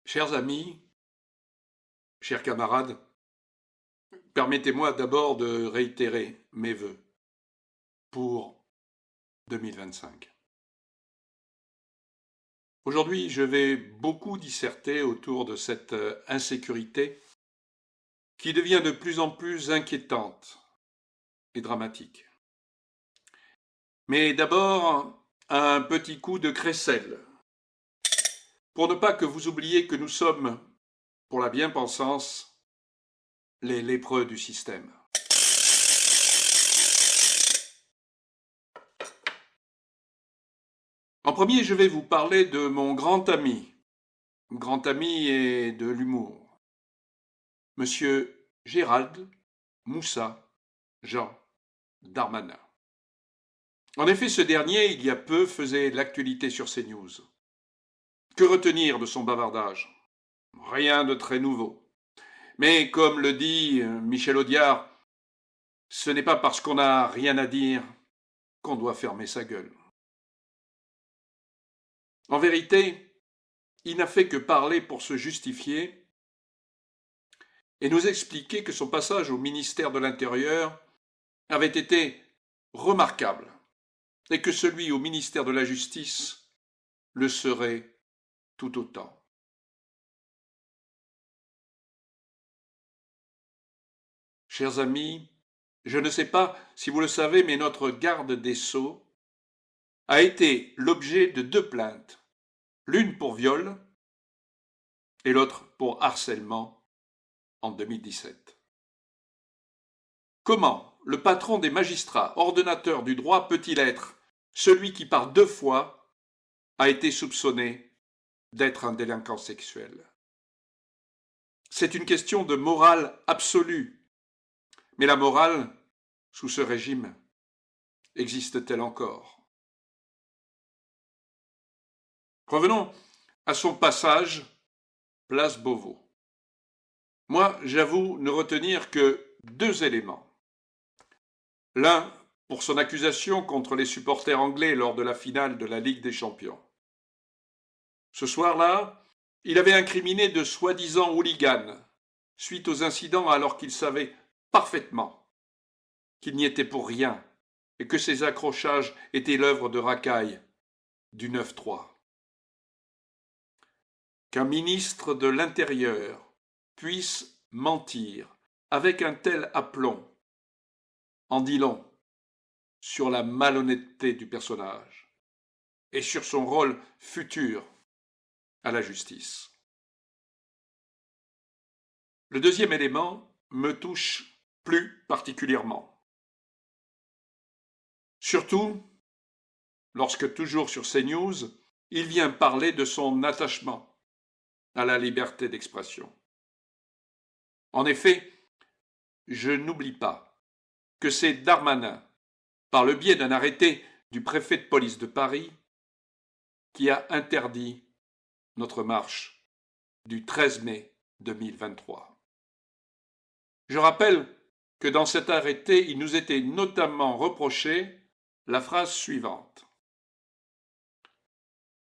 Chers amis, chers camarades, permettez-moi d'abord de réitérer mes vœux pour 2025. Aujourd'hui, je vais beaucoup disserter autour de cette insécurité qui devient de plus en plus inquiétante et dramatique. Mais d'abord, un petit coup de crécelle, pour ne pas que vous oubliez que nous sommes, pour la bien-pensance, les lépreux du système. En premier, je vais vous parler de mon grand ami et de l'humour, Monsieur Gérald Moussa Jean Darmanin. En effet, ce dernier, il y a peu, faisait l'actualité sur CNews. Que retenir de son bavardage? Rien de très nouveau. Mais comme le dit Michel Audiard, ce n'est pas parce qu'on n'a rien à dire qu'on doit fermer sa gueule. En vérité, il n'a fait que parler pour se justifier et nous expliquer que son passage au ministère de l'Intérieur avait été remarquable et que celui au ministère de la Justice le serait tout autant. Chers amis, je ne sais pas si vous le savez, mais notre garde des Sceaux a été l'objet de 2 plaintes, l'une pour viol et l'autre pour harcèlement en 2017. Comment le patron des magistrats, ordonnateur du droit, peut-il être celui qui par 2 fois a été soupçonné d'être un délinquant sexuel? C'est une question de morale absolue. Mais la morale, sous ce régime, existe-t-elle encore? Revenons à son passage, place Beauvau. Moi, j'avoue ne retenir que 2 éléments. L'un, pour son accusation contre les supporters anglais lors de la finale de la Ligue des Champions. Ce soir-là, il avait incriminé de soi-disant hooligans suite aux incidents alors qu'il savait parfaitement qu'il n'y était pour rien et que ces accrochages étaient l'œuvre de racailles du 9-3. Qu'un ministre de l'Intérieur puisse mentir avec un tel aplomb en dit long sur la malhonnêteté du personnage et sur son rôle futur à la justice. Le deuxième élément me touche plus particulièrement. Surtout lorsque, toujours sur CNews, il vient parler de son attachement à la liberté d'expression. En effet, je n'oublie pas que c'est Darmanin, par le biais d'un arrêté du préfet de police de Paris, qui a interdit notre marche du 13 mai 2023. Je rappelle que dans cet arrêté, il nous était notamment reproché la phrase suivante.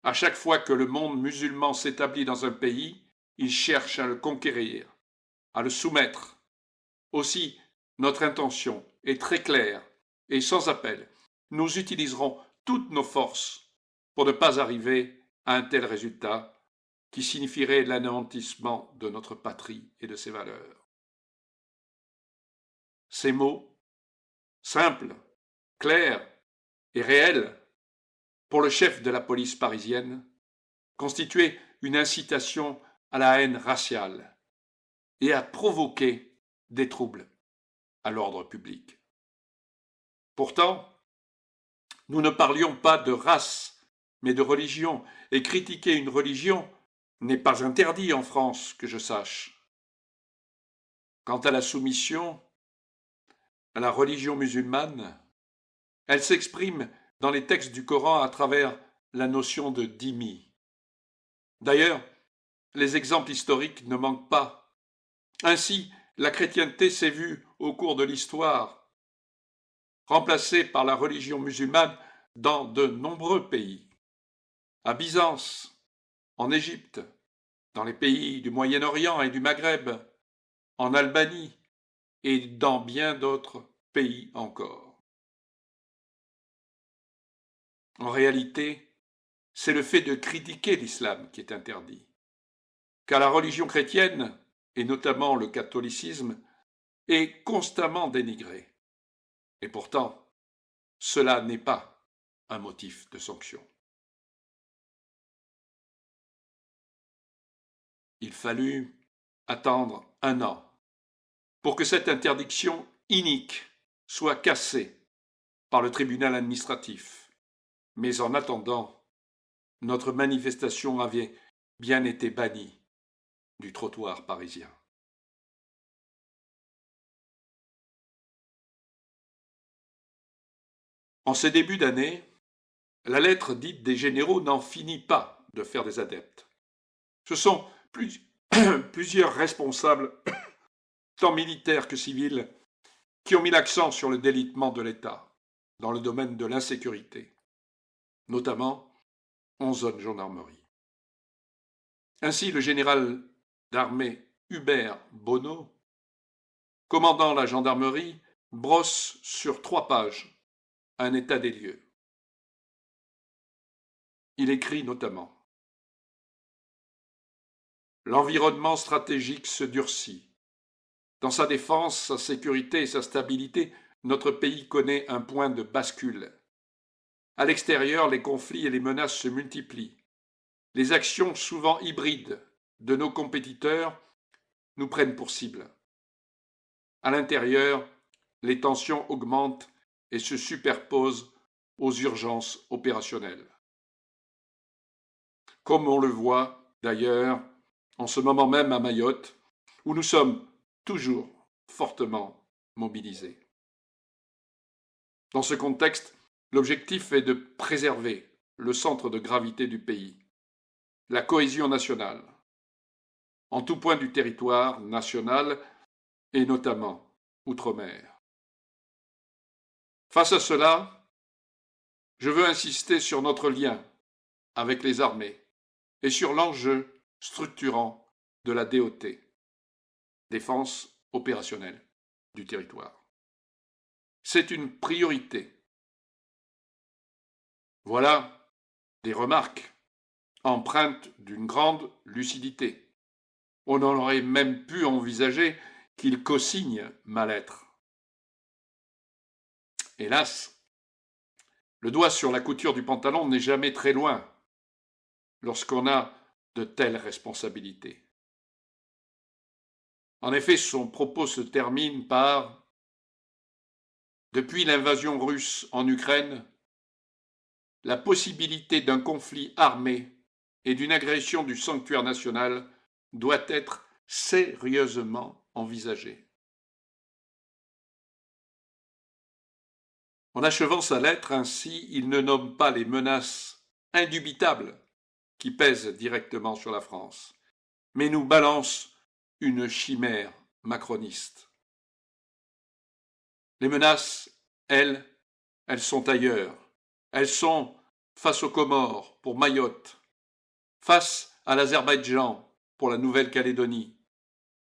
À chaque fois que le monde musulman s'établit dans un pays, il cherche à le conquérir, à le soumettre. Aussi, notre intention est très claire et sans appel. Nous utiliserons toutes nos forces pour ne pas arriver à un tel résultat qui signifierait l'anéantissement de notre patrie et de ses valeurs. Ces mots, simples, clairs et réels, pour le chef de la police parisienne, constituaient une incitation à la haine raciale et à provoquer des troubles à l'ordre public. Pourtant, nous ne parlions pas de race, mais de religion, et critiquer une religion n'est pas interdit en France, que je sache. Quant à la soumission à la religion musulmane, elle s'exprime dans les textes du Coran à travers la notion de dhimmi. D'ailleurs, les exemples historiques ne manquent pas. Ainsi, la chrétienté s'est vue, au cours de l'histoire, remplacée par la religion musulmane dans de nombreux pays. À Byzance, en Égypte, dans les pays du Moyen-Orient et du Maghreb, en Albanie et dans bien d'autres pays encore. En réalité, c'est le fait de critiquer l'islam qui est interdit, car la religion chrétienne, et notamment le catholicisme, est constamment dénigrée. Et pourtant, cela n'est pas un motif de sanction. Il fallut attendre 1 an pour que cette interdiction inique soit cassée par le tribunal administratif. Mais en attendant, notre manifestation avait bien été bannie du trottoir parisien. En ces débuts d'année, la lettre dite des généraux n'en finit pas de faire des adeptes. Ce sont plusieurs responsables, tant militaires que civils, qui ont mis l'accent sur le délitement de l'État dans le domaine de l'insécurité, notamment en zone gendarmerie. Ainsi, le général d'armée Hubert Bonneau, commandant la gendarmerie, brosse sur 3 pages un état des lieux. Il écrit notamment: l'environnement stratégique se durcit. Dans sa défense, sa sécurité et sa stabilité, notre pays connaît un point de bascule. À l'extérieur, les conflits et les menaces se multiplient. Les actions souvent hybrides de nos compétiteurs nous prennent pour cible. À l'intérieur, les tensions augmentent et se superposent aux urgences opérationnelles. Comme on le voit d'ailleurs en ce moment même à Mayotte, où nous sommes toujours fortement mobilisés. Dans ce contexte, l'objectif est de préserver le centre de gravité du pays, la cohésion nationale, en tout point du territoire national et notamment outre-mer. Face à cela, je veux insister sur notre lien avec les armées et sur l'enjeu structurant de la DOT, défense opérationnelle du territoire. C'est une priorité. Voilà des remarques empreintes d'une grande lucidité. On en aurait même pu envisager qu'il co-signe ma lettre. Hélas, le doigt sur la couture du pantalon n'est jamais très loin lorsqu'on a de telles responsabilités. En effet, son propos se termine par « Depuis l'invasion russe en Ukraine, la possibilité d'un conflit armé et d'une agression du sanctuaire national doit être sérieusement envisagée. » En achevant sa lettre ainsi, il ne nomme pas les menaces indubitables qui pèsent directement sur la France, mais nous balance une chimère macroniste. Les menaces, elles sont ailleurs. Elles sont face aux Comores pour Mayotte, face à l'Azerbaïdjan pour la Nouvelle-Calédonie,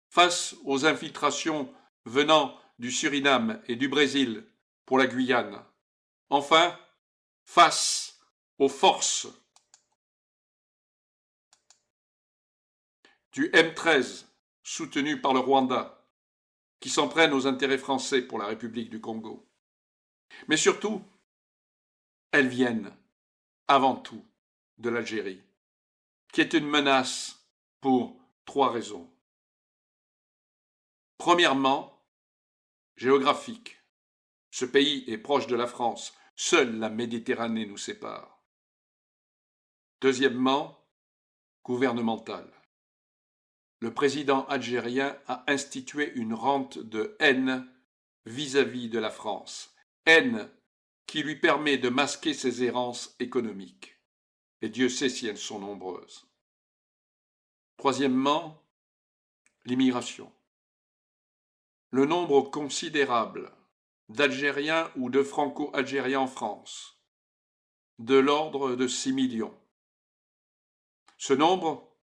face aux infiltrations venant du Suriname et du Brésil pour la Guyane, enfin face aux forces du M13 soutenu par le Rwanda, qui s'en prennent aux intérêts français pour la République du Congo. Mais surtout, elles viennent avant tout de l'Algérie, qui est une menace pour 3 raisons. Premièrement, géographique. Ce pays est proche de la France, seule la Méditerranée nous sépare. Deuxièmement, gouvernementale. Le président algérien a institué une rente de haine vis-à-vis de la France, haine qui lui permet de masquer ses errances économiques. Et Dieu sait si elles sont nombreuses. Troisièmement, l'immigration. Le nombre considérable d'Algériens ou de Franco-Algériens en France, de l'ordre de 6 millions. Ce nombre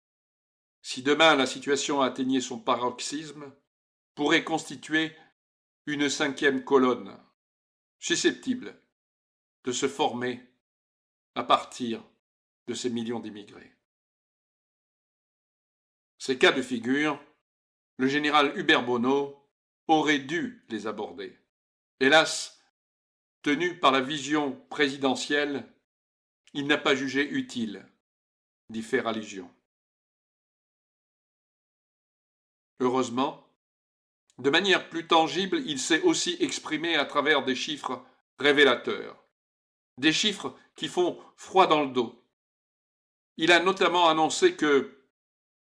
si demain la situation atteignait son paroxysme, pourrait constituer une cinquième colonne susceptible de se former à partir de ces millions d'immigrés. Ces cas de figure, le général Hubert Bonneau aurait dû les aborder. Hélas, tenu par la vision présidentielle, il n'a pas jugé utile d'y faire allusion. Heureusement, de manière plus tangible, il s'est aussi exprimé à travers des chiffres révélateurs, des chiffres qui font froid dans le dos. Il a notamment annoncé que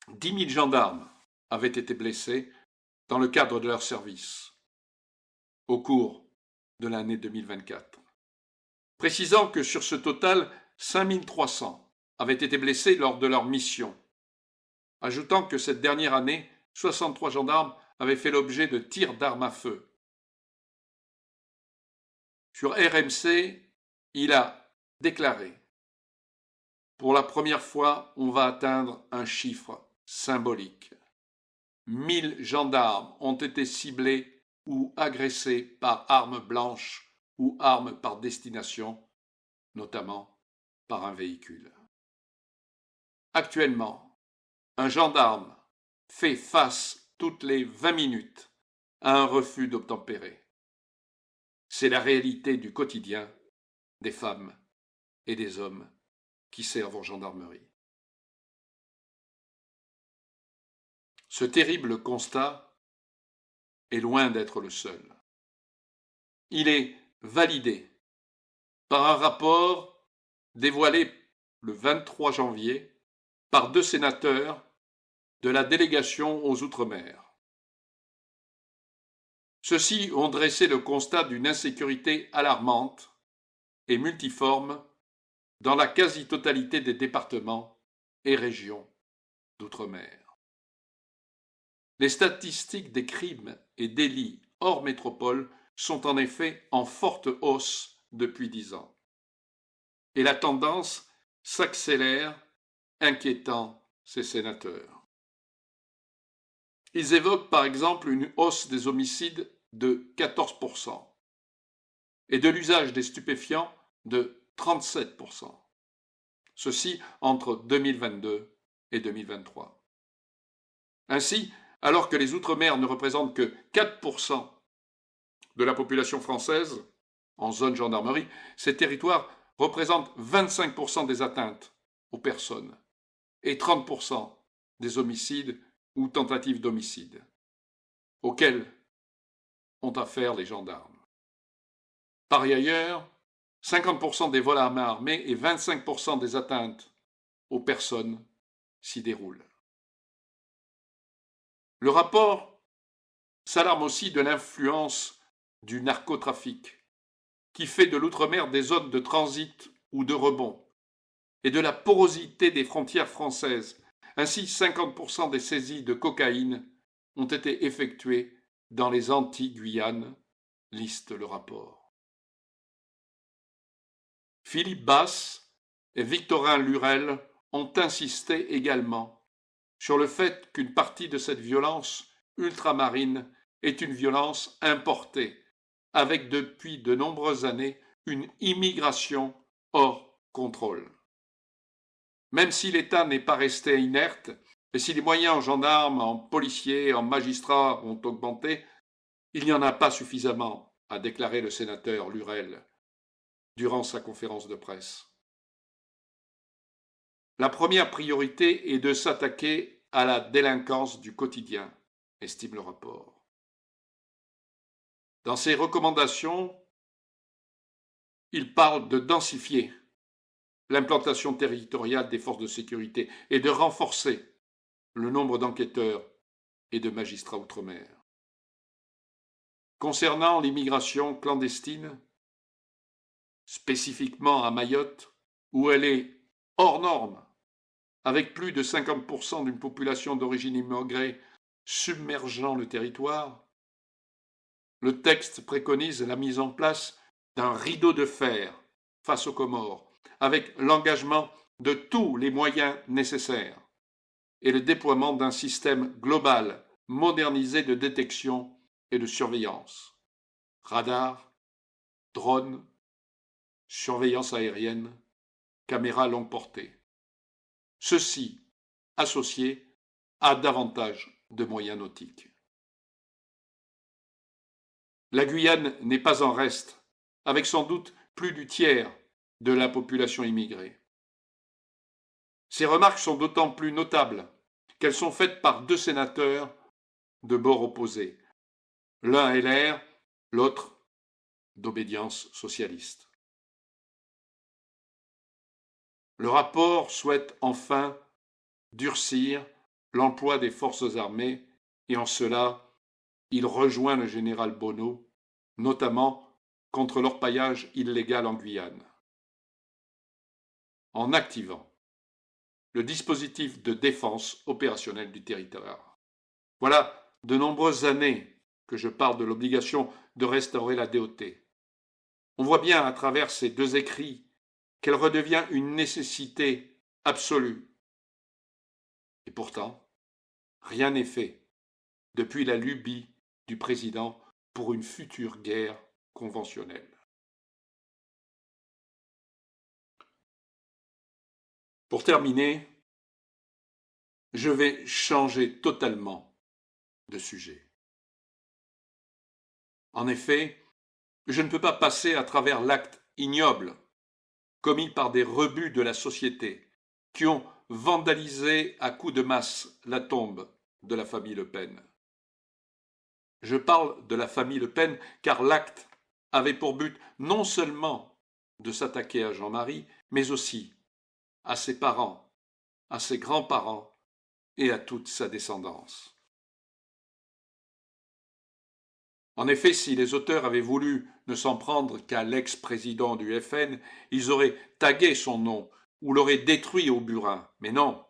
10 000 gendarmes avaient été blessés dans le cadre de leur service au cours de l'année 2024, précisant que sur ce total, 5 300 avaient été blessés lors de leur mission, ajoutant que cette dernière année, 63 gendarmes avaient fait l'objet de tirs d'armes à feu. Sur RMC, il a déclaré « Pour la première fois, on va atteindre un chiffre symbolique. 1000 gendarmes ont été ciblés ou agressés par arme blanche ou arme par destination, notamment par un véhicule. Actuellement, un gendarme fait face toutes les 20 minutes à un refus d'obtempérer. C'est la réalité du quotidien des femmes et des hommes qui servent en gendarmerie. Ce terrible constat est loin d'être le seul. Il est validé par un rapport dévoilé le 23 janvier par 2 sénateurs de la délégation aux Outre-mer. Ceux-ci ont dressé le constat d'une insécurité alarmante et multiforme dans la quasi-totalité des départements et régions d'outre-mer. Les statistiques des crimes et délits hors métropole sont en effet en forte hausse depuis 10 ans. Et la tendance s'accélère, inquiétant ces sénateurs. Ils évoquent par exemple une hausse des homicides de 14% et de l'usage des stupéfiants de 37%. Ceci entre 2022 et 2023. Ainsi, alors que les Outre-mer ne représentent que 4% de la population française en zone gendarmerie, ces territoires représentent 25% des atteintes aux personnes et 30% des homicides ou tentatives d'homicide auxquels ont affaire les gendarmes. Par ailleurs, 50% des vols à main armée et 25% des atteintes aux personnes s'y déroulent. Le rapport s'alarme aussi de l'influence du narcotrafic, qui fait de l'outre-mer des zones de transit ou de rebond, et de la porosité des frontières françaises. Ainsi, 50% des saisies de cocaïne ont été effectuées dans les Antilles-Guyane, liste le rapport. Philippe Basse et Victorin Lurel ont insisté également sur le fait qu'une partie de cette violence ultramarine est une violence importée, avec depuis de nombreuses années une immigration hors contrôle. Même si l'État n'est pas resté inerte, et si les moyens en gendarmes, en policiers, en magistrats ont augmenté, il n'y en a pas suffisamment, a déclaré le sénateur Lurel durant sa conférence de presse. La première priorité est de s'attaquer à la délinquance du quotidien, estime le rapport. Dans ses recommandations, il parle de densifier l'implantation territoriale des forces de sécurité et de renforcer le nombre d'enquêteurs et de magistrats outre-mer. Concernant l'immigration clandestine, spécifiquement à Mayotte, où elle est hors norme, avec plus de 50% d'une population d'origine immigrée submergeant le territoire, le texte préconise la mise en place d'un rideau de fer face aux Comores, avec l'engagement de tous les moyens nécessaires et le déploiement d'un système global modernisé de détection et de surveillance. Radars, drones, surveillance aérienne, caméras longue portée. Ceci associé à davantage de moyens nautiques. La Guyane n'est pas en reste, avec sans doute plus du tiers de la population immigrée. Ces remarques sont d'autant plus notables qu'elles sont faites par deux sénateurs de bords opposés, l'un LR, l'autre d'obédience socialiste. Le rapport souhaite enfin durcir l'emploi des forces armées et en cela, il rejoint le général Bonneau, notamment contre l'orpaillage illégal en Guyane. En activant le dispositif de défense opérationnelle du territoire. Voilà de nombreuses années que je parle de l'obligation de restaurer la DOT. On voit bien à travers ces deux écrits qu'elle redevient une nécessité absolue. Et pourtant, rien n'est fait depuis la lubie du président pour une future guerre conventionnelle. Pour terminer, je vais changer totalement de sujet. En effet, je ne peux pas passer à travers l'acte ignoble commis par des rebuts de la société qui ont vandalisé à coups de masse la tombe de la famille Le Pen. Je parle de la famille Le Pen car l'acte avait pour but non seulement de s'attaquer à Jean-Marie, mais aussi à ses parents, à ses grands-parents et à toute sa descendance. En effet, si les auteurs avaient voulu ne s'en prendre qu'à l'ex-président du FN, ils auraient tagué son nom ou l'auraient détruit au burin. Mais non,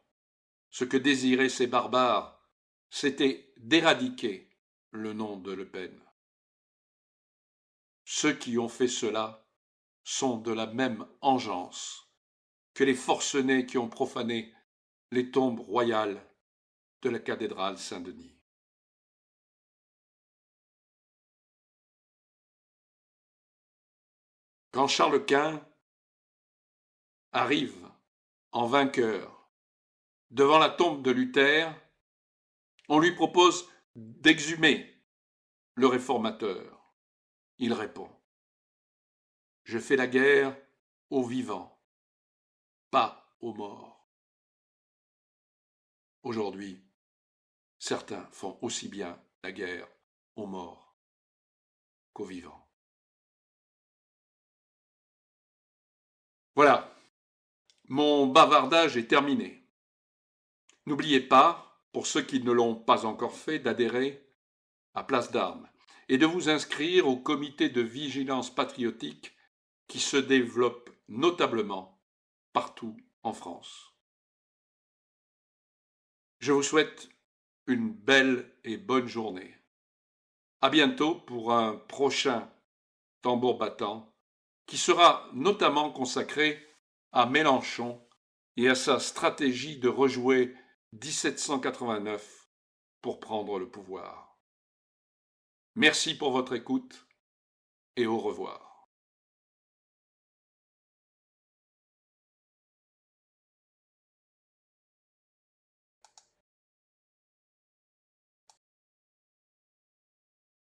ce que désiraient ces barbares, c'était d'éradiquer le nom de Le Pen. Ceux qui ont fait cela sont de la même engeance que les forcenés qui ont profané les tombes royales de la cathédrale Saint-Denis. Quand Charles Quint arrive en vainqueur devant la tombe de Luther, on lui propose d'exhumer le réformateur. Il répond : « Je fais la guerre aux vivants, pas aux morts. » Aujourd'hui, certains font aussi bien la guerre aux morts qu'aux vivants. Voilà, mon bavardage est terminé. N'oubliez pas, pour ceux qui ne l'ont pas encore fait, d'adhérer à Place d'Armes et de vous inscrire au comité de vigilance patriotique qui se développe notablement partout en France. Je vous souhaite une belle et bonne journée. À bientôt pour un prochain tambour battant qui sera notamment consacré à Mélenchon et à sa stratégie de rejouer 1789 pour prendre le pouvoir. Merci pour votre écoute et au revoir.